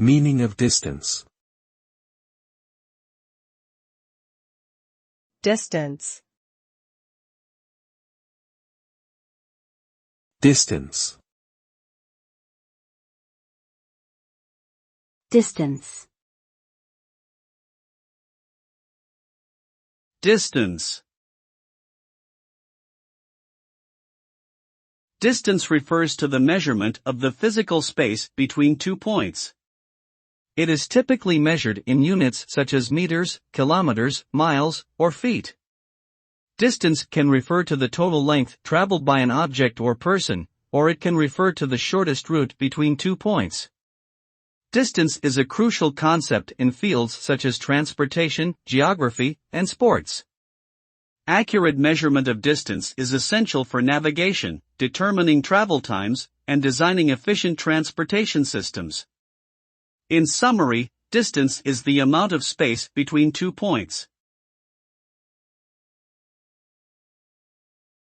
Meaning of distance. Distance. Distance. Distance. Distance. Distance refers to the measurement of the physical space between 2 points. It is typically measured in units such as meters, kilometers, miles, or feet. Distance can refer to the total length traveled by an object or person, or it can refer to the shortest route between 2 points. Distance is a crucial concept in fields such as transportation, geography, and sports. Accurate measurement of distance is essential for navigation, determining travel times, and designing efficient transportation systems. In summary, distance is the amount of space between 2 points.